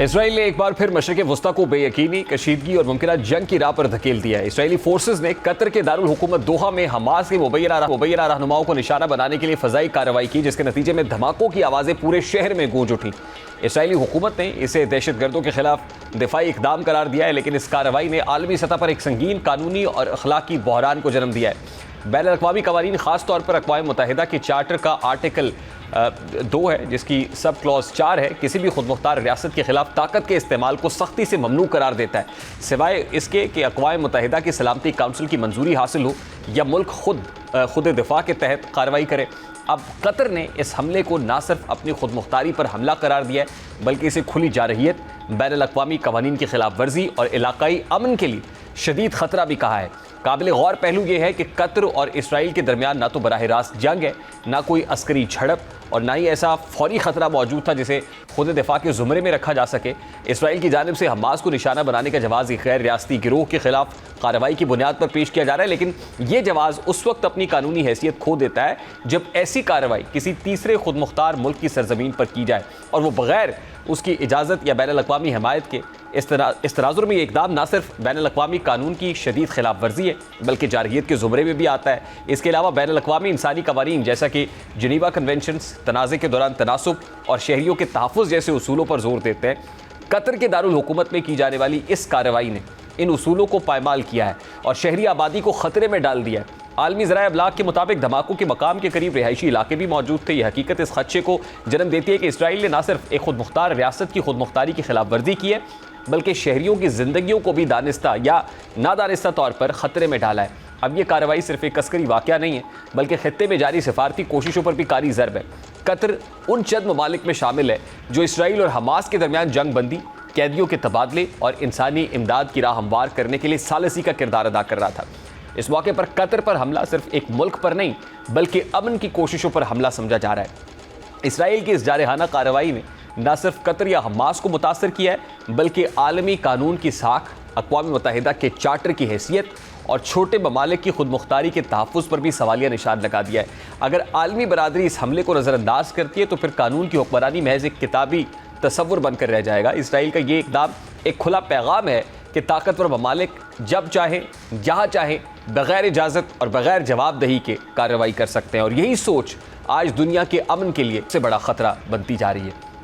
اسرائیل نے ایک بار پھر مشرق وسطی کو بے یقینی، کشیدگی اور ممکنہ جنگ کی راہ پر دھکیل دیا ہے۔ اسرائیلی فورسز نے قطر کے دارالحکومت دوحہ میں حماس کے مبینہ رہنماؤں کو نشانہ بنانے کے لیے فضائی کارروائی کی، جس کے نتیجے میں دھماکوں کی آوازیں پورے شہر میں گونج اٹھیں۔ اسرائیلی حکومت نے اسے دہشت گردوں کے خلاف دفاعی اقدام قرار دیا ہے، لیکن اس کارروائی نے عالمی سطح پر ایک سنگین قانونی اور اخلاقی بحران کو جنم دیا ہے۔ بین الاقوامی قوانین، خاص طور پر اقوام متحدہ کے چارٹر کا آرٹیکل 2 ہے، جس کی سب کلوز 4 ہے، کسی بھی خود مختار ریاست کے خلاف طاقت کے استعمال کو سختی سے ممنوع قرار دیتا ہے، سوائے اس کے کہ اقوام متحدہ کی سلامتی کونسل کی منظوری حاصل ہو یا ملک خود دفاع کے تحت کارروائی کرے۔ اب قطر نے اس حملے کو نہ صرف اپنی خود مختاری پر حملہ قرار دیا ہے، بلکہ اسے کھلی جارحیت، بین الاقوامی قوانین کی خلاف ورزی اور علاقائی امن کے لیے شدید خطرہ بھی کہا ہے۔ قابل غور پہلو یہ ہے کہ قطر اور اسرائیل کے درمیان نہ تو براہ راست جنگ ہے، نہ کوئی عسکری جھڑپ، اور نہ ہی ایسا فوری خطرہ موجود تھا جسے خود دفاع کے زمرے میں رکھا جا سکے۔ اسرائیل کی جانب سے حماس کو نشانہ بنانے کا جواز ایک غیر ریاستی گروہ کے خلاف کارروائی کی بنیاد پر پیش کیا جا رہا ہے، لیکن یہ جواز اس وقت اپنی قانونی حیثیت کھو دیتا ہے جب ایسی کارروائی کسی تیسرے خود مختار ملک کی سرزمین پر کی جائے اور وہ بغیر اس کی اجازت یا بین الاقوامی حمایت کے۔ اس تناظر میں یہ اقدام نہ صرف بین الاقوامی قانون کی شدید خلاف ورزی ہے، بلکہ جارحیت کے زمرے میں بھی آتا ہے۔ اس کے علاوہ بین الاقوامی انسانی قوانین جیسا کہ جنیوا کنونشنز، تنازع کے دوران تناسب اور شہریوں کے تحفظ جیسے اصولوں پر زور دیتے ہیں۔ قطر کے دارالحکومت میں کی جانے والی اس کارروائی نے ان اصولوں کو پائمال کیا ہے اور شہری آبادی کو خطرے میں ڈال دیا ہے۔ عالمی ذرائع ابلاغ کے مطابق دھماکوں کے مقام کے قریب رہائشی علاقے بھی موجود تھے۔ یہ حقیقت اس خدشے کو جنم دیتی ہے کہ اسرائیل نے نہ صرف ایک خود مختار ریاست کی خود مختاری کی خلاف ورزی کی ہے، بلکہ شہریوں کی زندگیوں کو بھی دانستہ یا نادانستہ طور پر خطرے میں ڈالا ہے۔ اب یہ کارروائی صرف ایک عسکری واقعہ نہیں ہے، بلکہ خطے میں جاری سفارتی کوششوں پر بھی کاری ضرب ہے۔ قطر ان چند ممالک میں شامل ہے جو اسرائیل اور حماس کے درمیان جنگ بندی، قیدیوں کے تبادلے اور انسانی امداد کی راہ ہموار کرنے کے لیے ثالثی کا کردار ادا کر رہا تھا۔ اس موقع پر قطر پر حملہ صرف ایک ملک پر نہیں، بلکہ امن کی کوششوں پر حملہ سمجھا جا رہا ہے۔ اسرائیل کی اس جارحانہ کارروائی نے نہ صرف قطر یا حماس کو متاثر کیا ہے، بلکہ عالمی قانون کی ساکھ، اقوام متحدہ کے چارٹر کی حیثیت اور چھوٹے ممالک کی خود مختاری کے تحفظ پر بھی سوالیہ نشان لگا دیا ہے۔ اگر عالمی برادری اس حملے کو نظر انداز کرتی ہے تو پھر قانون کی حکمرانی محض ایک کتابی تصور بن کر رہ جائے گا۔ اسرائیل کا یہ اقدام ایک کھلا پیغام ہے کہ طاقتور ممالک جب چاہیں، جہاں چاہیں، بغیر اجازت اور بغیر جواب دہی کے کارروائی کر سکتے ہیں، اور یہی سوچ آج دنیا کے امن کے لیے سب سے بڑا خطرہ بنتی جا رہی ہے۔